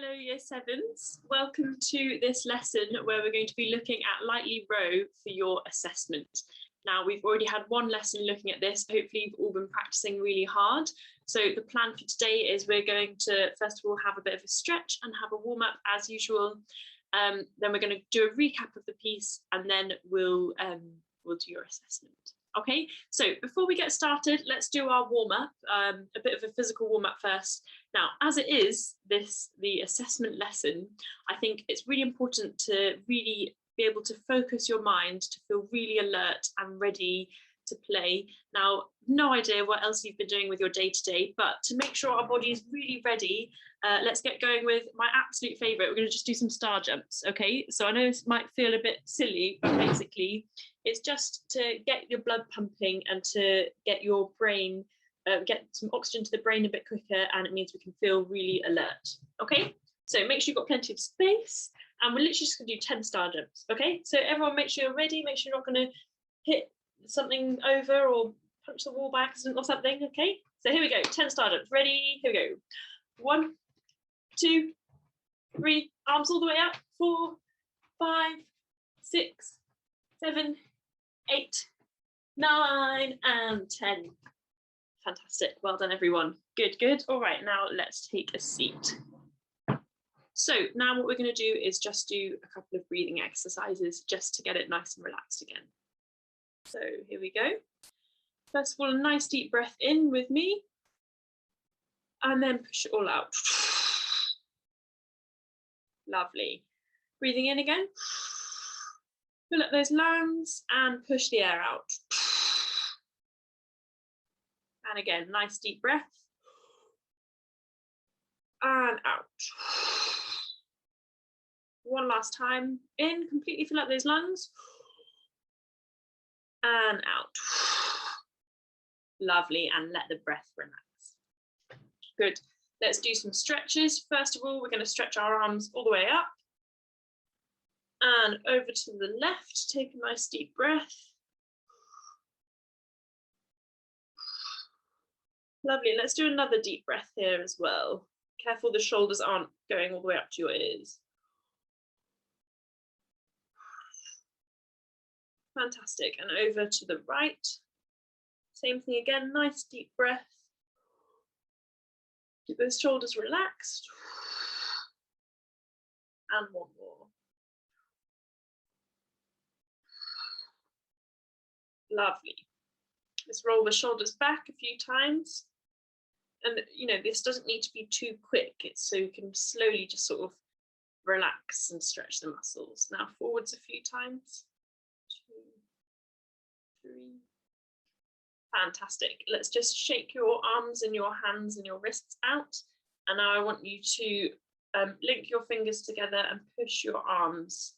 Hello Year 7s, welcome to this lesson where we're going to be looking at Lightly Row for your assessment. Now we've already had one lesson looking at this, hopefully you've all been practicing really hard. So the plan for today is we're going to first of all have a bit of a stretch and have a warm up as usual. Then we're going to do a recap of the piece and then we'll do your assessment. Okay, so before we get started, let's do our warm-up, a bit of a physical warm-up first. Now, as it is the assessment lesson, I think it's really important to really be able to focus your mind, to feel really alert and ready to play. Now, no idea what else you've been doing with your day-to-day, but to make sure our body is really ready, let's get going with my absolute favourite. We're going to just do some star jumps, okay? So I know this might feel a bit silly, but basically it's just to get your blood pumping and to get your brain, get some oxygen to the brain a bit quicker, and it means we can feel really alert, okay? So make sure you've got plenty of space, and we're literally just going to do 10 star jumps, okay? So everyone make sure you're ready, make sure you're not going to hit something over or punch the wall by accident or something, okay? So here we go, 10 star jumps, ready, here we go. 1, 2, 3, arms all the way up, 4, 5, 6, 7, 8, 9, and 10. Fantastic, well done everyone. Good, good. All right, now let's take a seat. So now what we're going to do is just do a couple of breathing exercises just to get it nice and relaxed again. So here we go. First of all, a nice deep breath in with me, and then push it all out. Lovely. Breathing in again. Fill up those lungs and push the air out. And again, nice deep breath. And out. One last time. In, completely fill up those lungs. And out. Lovely, and let the breath relax. Good. Let's do some stretches. First of all, we're going to stretch our arms all the way up. And over to the left, take a nice deep breath. Lovely, let's do another deep breath here as well. Careful the shoulders aren't going all the way up to your ears. Fantastic, and over to the right. Same thing again, nice deep breath. Keep those shoulders relaxed. And one more. Lovely. Let's roll the shoulders back a few times. And you know, this doesn't need to be too quick. It's so you can slowly just sort of relax and stretch the muscles. Now forwards a few times. 2, 3. Fantastic. Let's just shake your arms and your hands and your wrists out. And now I want you to link your fingers together and push your arms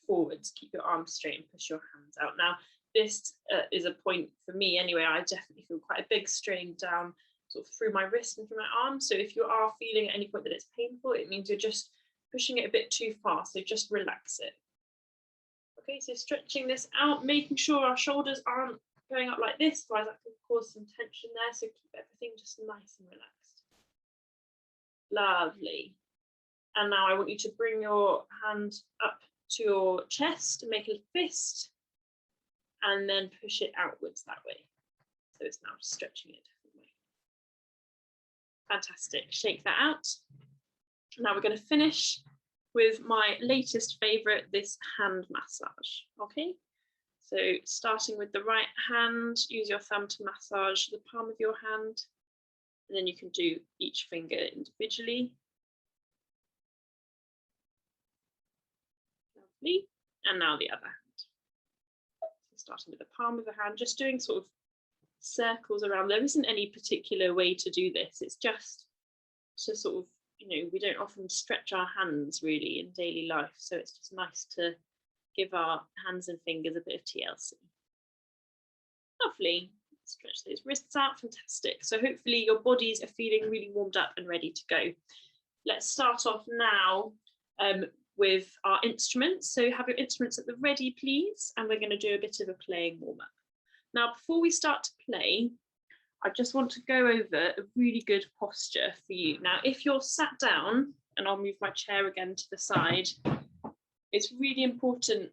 forwards. Keep your arms straight and push your hands out. Now, this is a point for me anyway. I definitely feel quite a big strain down sort of through my wrist and through my arm. So if you are feeling at any point that it's painful, it means you're just pushing it a bit too far. So just relax it. Okay, so stretching this out, making sure our shoulders aren't going up like this, otherwise that can cause some tension there. So keep everything just nice and relaxed. Lovely. And now I want you to bring your hand up to your chest and make a fist. And then push it outwards that way. So it's now just stretching it a different way. Fantastic, shake that out. Now we're going to finish with my latest favourite, this hand massage, okay? So starting with the right hand, use your thumb to massage the palm of your hand, and then you can do each finger individually. Lovely, and now the other hand. Starting with the palm of the hand, just doing sort of circles around. There isn't any particular way to do this. It's just to sort of, you know, we don't often stretch our hands really in daily life. So it's just nice to give our hands and fingers a bit of TLC. Lovely. Stretch those wrists out. Fantastic. So hopefully your bodies are feeling really warmed up and ready to go. Let's start off now with our instruments. So have your instruments at the ready, please. And we're going to do a bit of a playing warm-up. Now, before we start to play, I just want to go over a really good posture for you. Now, if you're sat down, and I'll move my chair again to the side, it's really important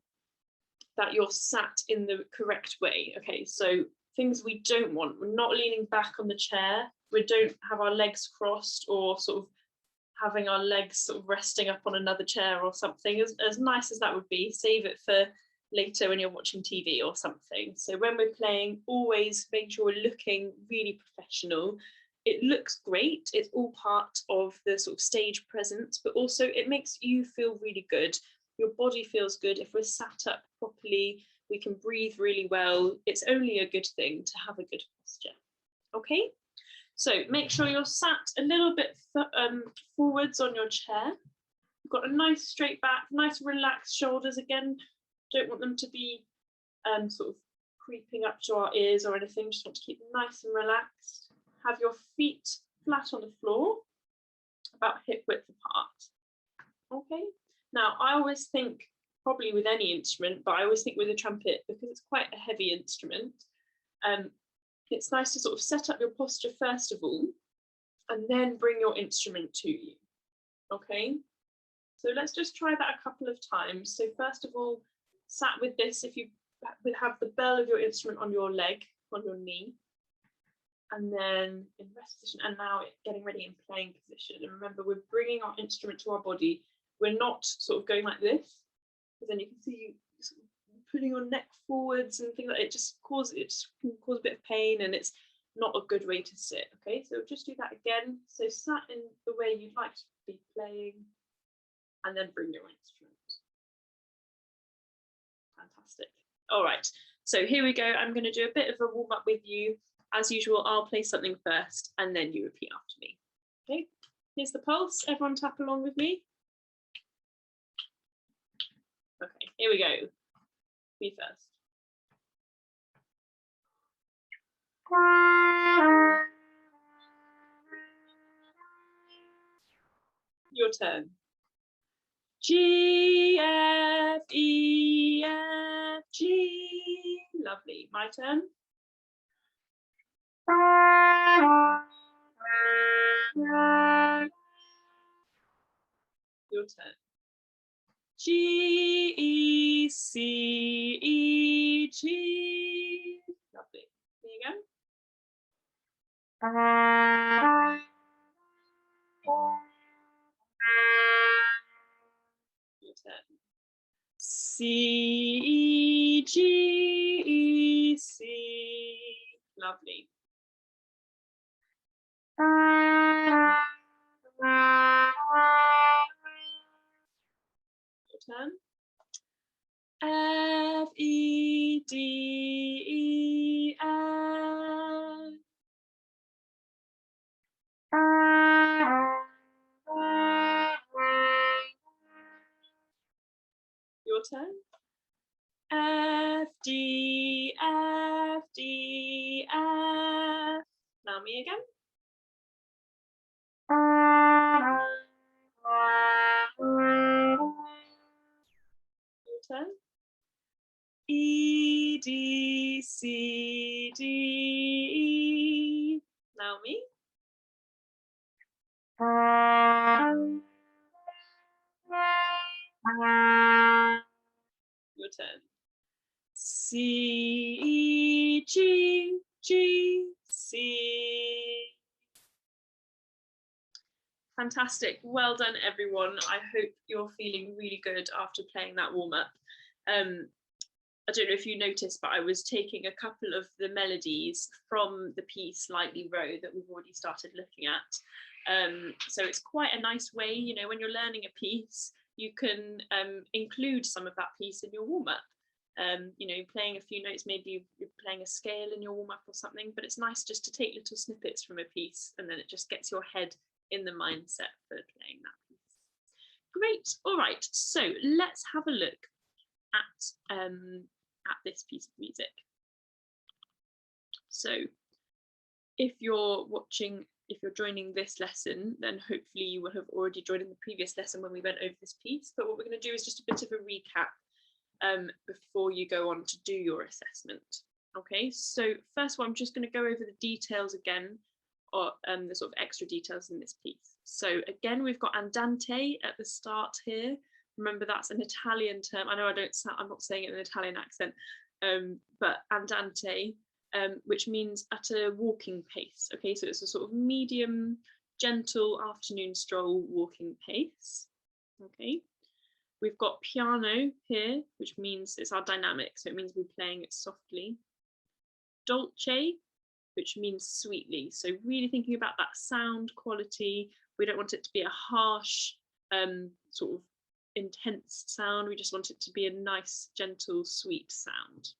that you're sat in the correct way. Okay, so things we don't want, we're not leaning back on the chair, we don't have our legs crossed or sort of having our legs sort of resting up on another chair or something. As nice as that would be, save it for later when you're watching TV or something. So when we're playing, always make sure we're looking really professional. It looks great, it's all part of the sort of stage presence, but also it makes you feel really good. Your body feels good. If we're sat up properly, we can breathe really well. It's only a good thing to have a good posture. Okay, so make sure you're sat a little bit forwards on your chair. You've got a nice straight back, nice relaxed shoulders. Again, don't want them to be sort of creeping up to our ears or anything. Just want to keep them nice and relaxed. Have your feet flat on the floor, about hip width apart. Okay. Now, I always think, probably with any instrument, but I always think with a trumpet, because it's quite a heavy instrument, it's nice to sort of set up your posture first of all, and then bring your instrument to you. Okay, so let's just try that a couple of times. So first of all, sat with this, if you would have the bell of your instrument on your leg, on your knee, and then in rest position, and now getting ready in playing position. And remember, we're bringing our instrument to our body. We're not sort of going like this, because then you can see you sort of putting your neck forwards and things like that. It can cause a bit of pain, and it's not a good way to sit. Okay, so just do that again. So sat in the way you'd like to be playing, and then bring your instrument. Fantastic. All right, so here we go. I'm going to do a bit of a warm up with you. As usual, I'll play something first, and then you repeat after me. Okay, here's the pulse. Everyone tap along with me. Okay, here we go. Me first. Your turn. G, F, E, F, G. Lovely. My turn. Your turn. G, E, C, E, G. Lovely. There you go. Your turn. C, E, G, E, C. Lovely. Your turn. F, E, D, E, F. Your turn. F, D, F, D, F. Now me again. Your turn. E, D, C, D, E. Now me. Your turn. C, E, G, G, C. Fantastic. Well done, everyone. I hope you're feeling really good after playing that warm-up. I don't know if you noticed, but I was taking a couple of the melodies from the piece Lightly Row that we've already started looking at. So it's quite a nice way, you know, when you're learning a piece, you can include some of that piece in your warm-up. You know, playing a few notes, maybe you're playing a scale in your warm-up or something, but it's nice just to take little snippets from a piece, and then it just gets your head in the mindset for playing that piece. Great. All right, so let's have a look at this piece of music. So if you're joining this lesson, then hopefully you will have already joined in the previous lesson when we went over this piece, but what we're going to do is just a bit of a recap before you go on to do your assessment. Okay, so first of all, I'm just going to go over the details again, or the sort of extra details in this piece. So again, we've got andante at the start here. Remember, that's an Italian term. I know I'm not saying it in an Italian accent, but andante, which means at a walking pace. Okay, so it's a sort of medium, gentle afternoon stroll walking pace. Okay. We've got piano here, which means it's our dynamic, so it means we're playing it softly. Dolce, which means sweetly, so really thinking about that sound quality. We don't want it to be a harsh, sort of intense sound. We just want it to be a nice, gentle, sweet sound.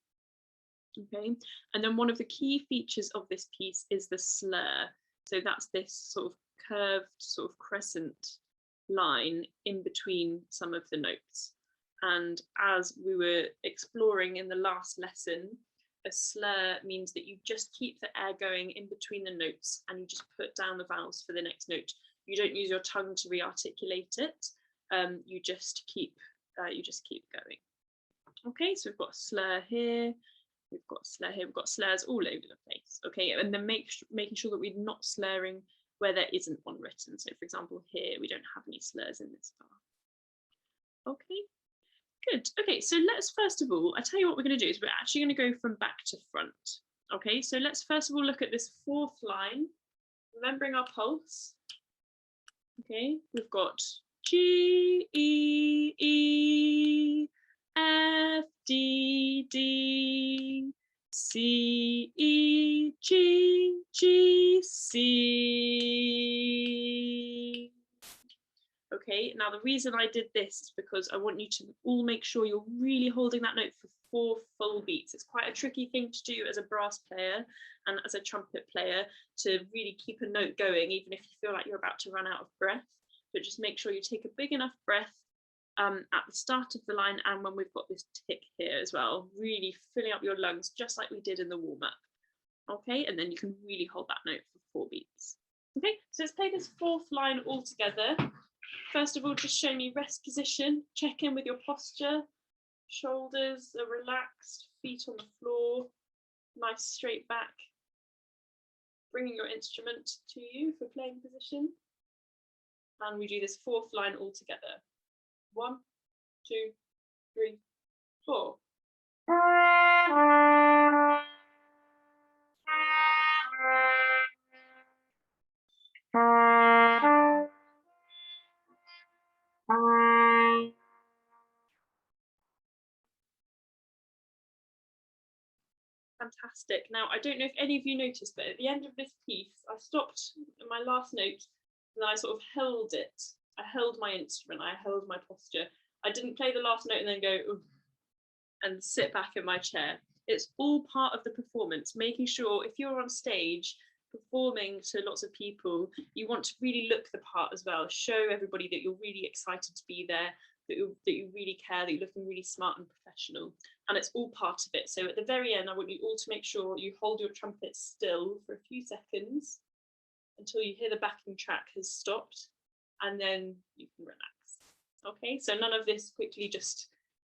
Okay, and then one of the key features of this piece is the slur. So that's this sort of curved, sort of crescent line in between some of the notes. And as we were exploring in the last lesson, a slur means that you just keep the air going in between the notes and you just put down the vowels for the next note. You don't use your tongue to re-articulate it. You just keep going. Okay, so we've got a slur here. We've got a slur here. We've got slurs all over the place. Okay, and then making sure that we're not slurring where there isn't one written. So for example, here we don't have any slurs in this bar. Okay, good. Okay, so let's first of all, I tell you what we're going to do is we're actually going to go from back to front. Okay, so let's first of all look at this fourth line, remembering our pulse. Okay, we've got G, E, E, F, D, D, C, E, G, G, C. Okay, now the reason I did this is because I want you to all make sure you're really holding that note for 4 full beats. It's quite a tricky thing to do as a brass player and as a trumpet player, to really keep a note going, even if you feel like you're about to run out of breath. But just make sure you take a big enough breath at the start of the line and when we've got this tick here as well, really filling up your lungs just like we did in the warm-up. Okay, and then you can really hold that note for 4 beats. Okay, so let's play this fourth line all together. First of all, just show me rest position, check in with your posture, shoulders are relaxed, feet on the floor, nice straight back. Bringing your instrument to you for playing position. And we do this fourth line all together. 1, 2, 3, 4. Fantastic. Now, I don't know if any of you noticed, but at the end of this piece, I stopped at my last note and I sort of held it. I held my instrument, I held my posture. I didn't play the last note and then go and sit back in my chair. It's all part of the performance, making sure if you're on stage performing to lots of people, you want to really look the part as well. Show everybody that you're really excited to be there, that you really care, that you're looking really smart and professional. And it's all part of it. So at the very end, I want you all to make sure you hold your trumpet still for a few seconds until you hear the backing track has stopped, and then you can relax. Okay, so none of this quickly just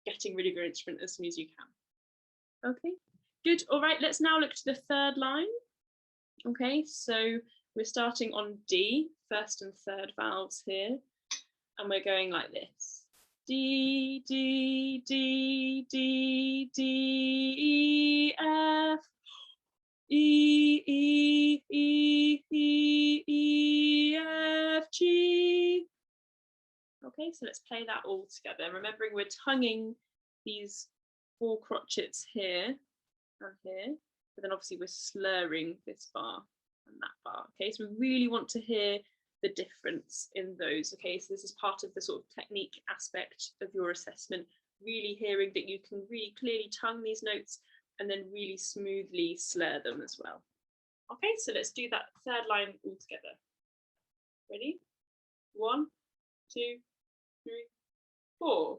getting rid of your instrument as soon as you can. Okay, good. All right, let's now look to the third line. Okay, so we're starting on D, first and third vowels here, and we're going like this. D, D, D, D, D, E, F, E, E, E, E, E, F, G. Okay, so let's play that all together. Remembering we're tonguing these 4 crotchets here and here, but then obviously we're slurring this bar and that bar. Okay, so we really want to hear the difference in those. Okay, so this is part of the sort of technique aspect of your assessment, really hearing that you can really clearly tongue these notes and then really smoothly slur them as well. Okay, so let's do that third line all together. Ready? 1, 2, 3, 4.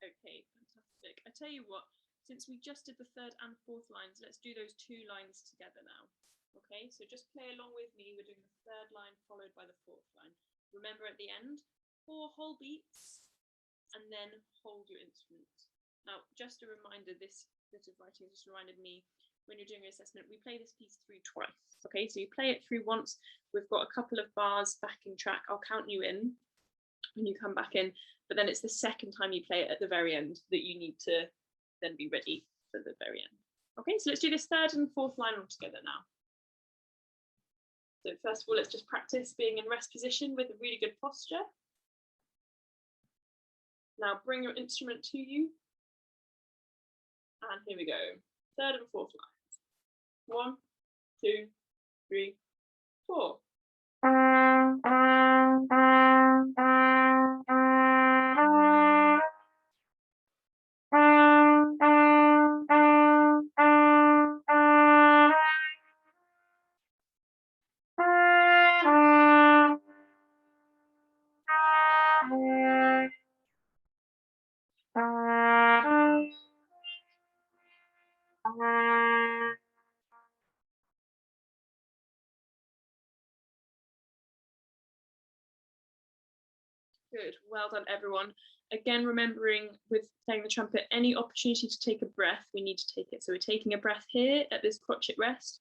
Okay, fantastic. I tell you what, since we just did the third and fourth lines, let's do those 2 lines together now. Okay, so just play along with me. We're doing the 3rd line followed by the 4th line. Remember at the end, 4 whole beats and then hold your instrument. Now, just a reminder, this bit of writing just reminded me, when you're doing your assessment, we play this piece through twice. Okay, so you play it through once. We've got a couple of bars backing track. I'll count you in when you come back in, but then it's the second time you play it at the very end that you need to then be ready for the very end. Okay, so let's do this 3rd and 4th line all together now. So first of all, let's just practice being in rest position with a really good posture. Now bring your instrument to you. And here we go. 3rd and 4th lines. 1, 2, 3, 4. Good, well done everyone. Again, remembering with playing the trumpet, any opportunity to take a breath, we need to take it. So we're taking a breath here at this crotchet rest,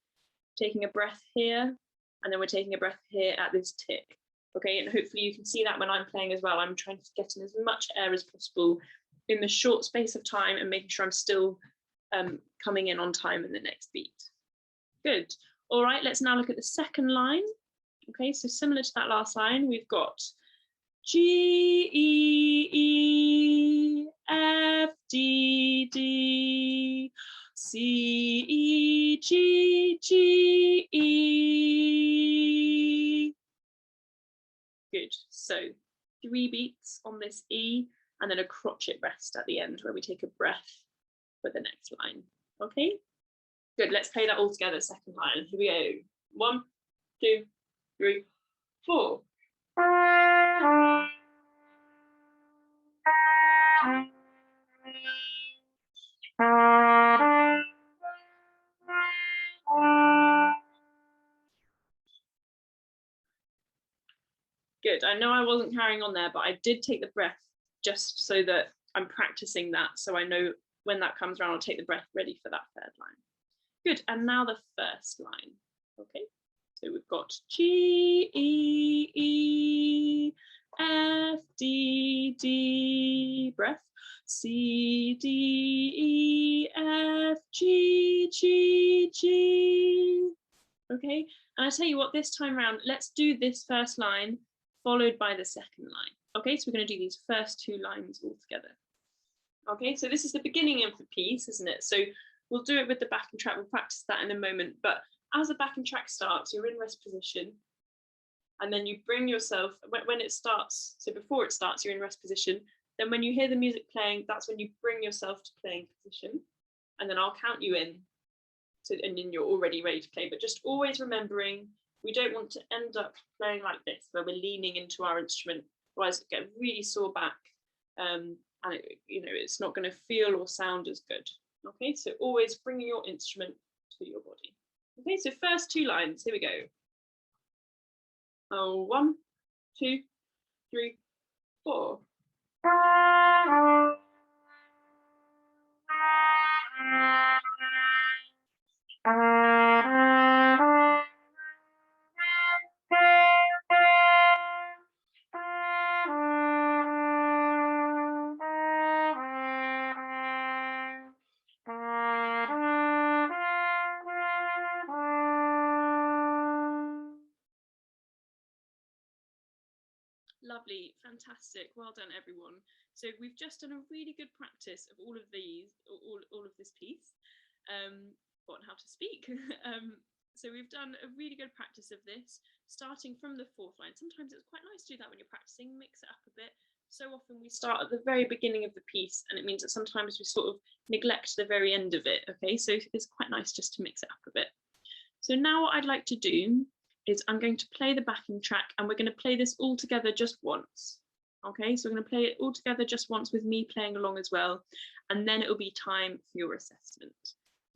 taking a breath here, and then we're taking a breath here at this tick. Okay, and hopefully you can see that when I'm playing as well. I'm trying to get in as much air as possible in the short space of time and making sure I'm still coming in on time in the next beat. Good. All right, let's now look at the second line. Okay, so similar to that last line, we've got G, E, E, F, D, D, C, E, G, G, E. Good, so 3 beats on this E and then a crotchet rest at the end where we take a breath for the next line. Okay, good, let's play that all together, second line. Here we go. 1, 2, 3, 4. Good, I know I wasn't carrying on there, but I did take the breath just so that I'm practicing that. So I know when that comes around, I'll take the breath ready for that 3rd line. Good, and now the first line. Okay, so we've got G, E, E, F, D, D, breath, C, D, E, F, G, G, G. Okay, and I tell you what, this time around, let's do this first line followed by the second line. Okay, so we're going to do these first 2 lines all together. Okay, so this is the beginning of the piece, isn't it? So we'll do it with the backing track. We'll practice that in a moment. But as the backing track starts, you're in rest position. And then you bring yourself, when it starts, so before it starts, you're in rest position. Then when you hear the music playing, that's when you bring yourself to playing position. And then I'll count you in. So, and then you're already ready to play. But just always remembering, we don't want to end up playing like this, where we're leaning into our instrument. Otherwise, it get really sore back. And it's not going to feel or sound as good. Okay, so always bringing your instrument to your body. Okay, so first 2 lines, here we go. 1, 2, 3, 4. Lovely, fantastic, well done everyone. So we've just done a really good practice of all of these, all of this piece. Forgotten how to speak. So we've done a really good practice of this, starting from the 4th line. Sometimes it's quite nice to do that when you're practicing, mix it up a bit. So often we start at the very beginning of the piece, and it means that sometimes we sort of neglect the very end of it. Okay, so it's quite nice just to mix it up a bit. So now what I'd like to do is I'm going to play the backing track, and we're going to play this all together just once. Okay, so we're going to play it all together just once with me playing along as well, and then it'll be time for your assessment.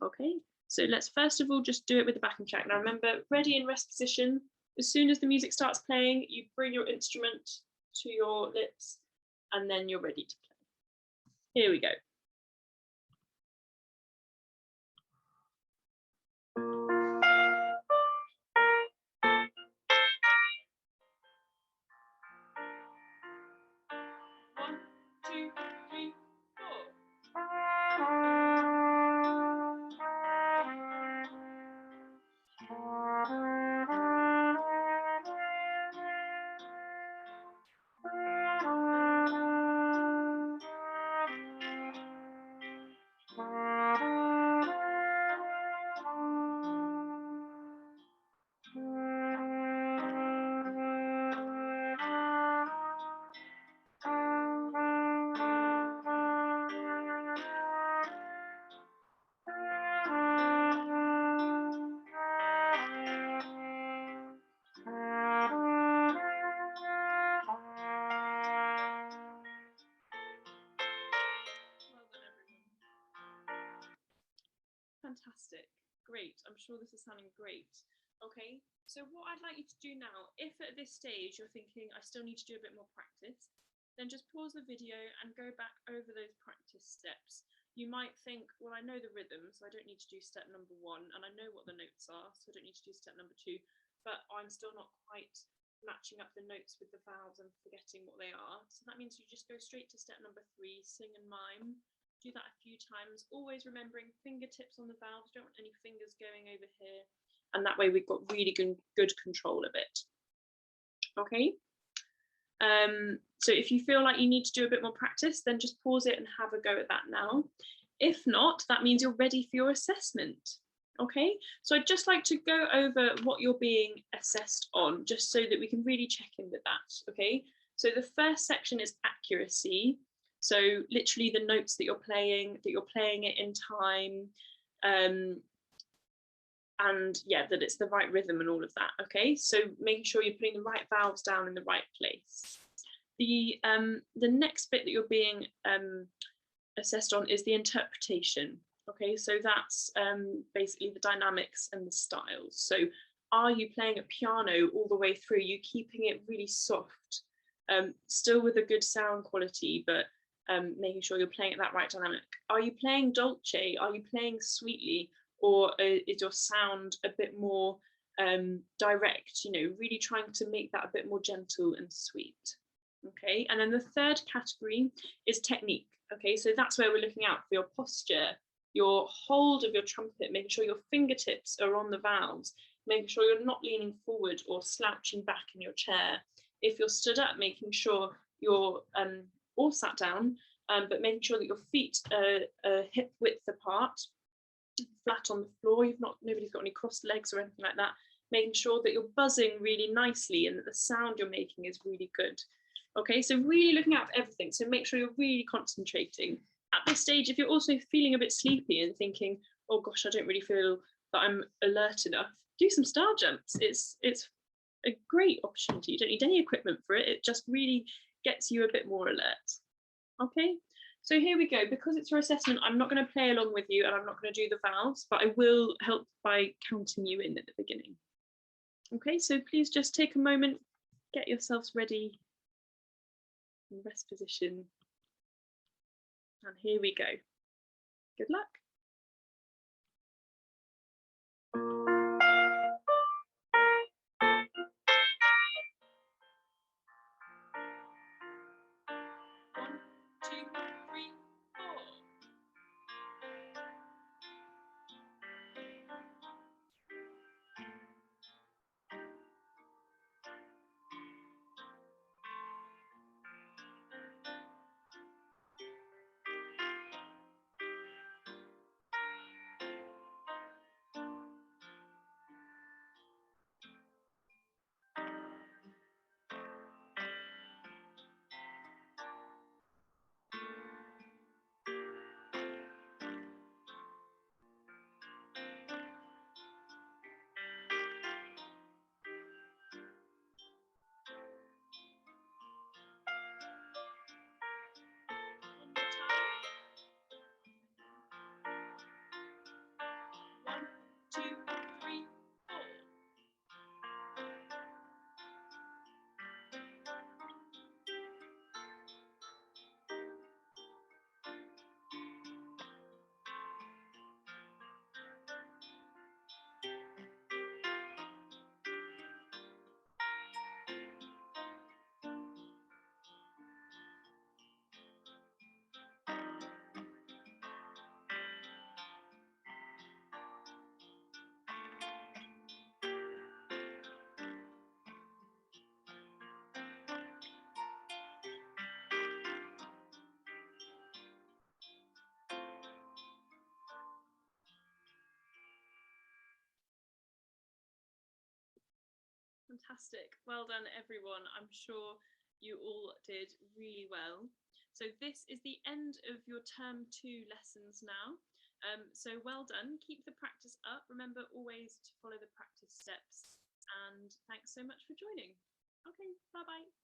Okay, so let's first of all just do it with the backing track. Now remember, ready in rest position. As soon as the music starts playing, you bring your instrument to your lips, and then you're ready to play. Here we go. One, two, three, four. Fantastic, great. I'm sure this is sounding great. Okay, so what I'd like you to do now, if at this stage you're thinking I still need to do a bit more practice, then just pause the video and go back over those practice steps. You might think, well, I know the rhythm, so I don't need to do step number 1, and I know what the notes are, so I don't need to do step number 2, but I'm still not quite matching up the notes with the vowels and forgetting what they are. So that means you just go straight to step number 3, sing and mime. Do that a few times, always remembering fingertips on the valves, don't want any fingers going over here, and that way we've got really good control of it. Okay, so if you feel like you need to do a bit more practice, then just pause it and have a go at that now. If not, that means you're ready for your assessment. Okay, so I'd just like to go over what you're being assessed on, just so that we can really check in with that. Okay, so the first section is accuracy. So literally the notes that you're playing it in time, and yeah, that it's the right rhythm and all of that. Okay, so making sure you're putting the right valves down in the right place. The next bit that you're being assessed on is the interpretation. Okay, so that's basically the dynamics and the styles. So are you playing a piano all the way through? You keeping it really soft, still with a good sound quality, but making sure you're playing at that right dynamic. Are you playing dolce? Are you playing sweetly? Or is your sound a bit more direct, you know, really trying to make that a bit more gentle and sweet? Okay, and then the third category is technique. Okay, so that's where we're looking out for your posture, your hold of your trumpet, making sure your fingertips are on the valves, making sure you're not leaning forward or slouching back in your chair. If you're stood up, making sure you're all sat down, but making sure that your feet are hip width apart, flat on the floor. Nobody's got any crossed legs or anything like that. Making sure that you're buzzing really nicely and that the sound you're making is really good. Okay, so really looking out for everything. So make sure you're really concentrating. At this stage, if you're also feeling a bit sleepy and thinking, oh gosh, I don't really feel that I'm alert enough, do some star jumps. It's a great opportunity. You don't need any equipment for it. It just really gets you a bit more alert. Okay, so here we go. Because it's your assessment, I'm not going to play along with you and I'm not going to do the valves, but I will help by counting you in at the beginning. Okay, so please just take a moment, get yourselves ready in rest position. And here we go. Good luck. One, two, three, four. Fantastic. Well done, everyone. I'm sure you all did really well. So this is the end of your term 2 lessons now. So well done. Keep the practice up. Remember always to follow the practice steps. And thanks so much for joining. Okay, bye-bye.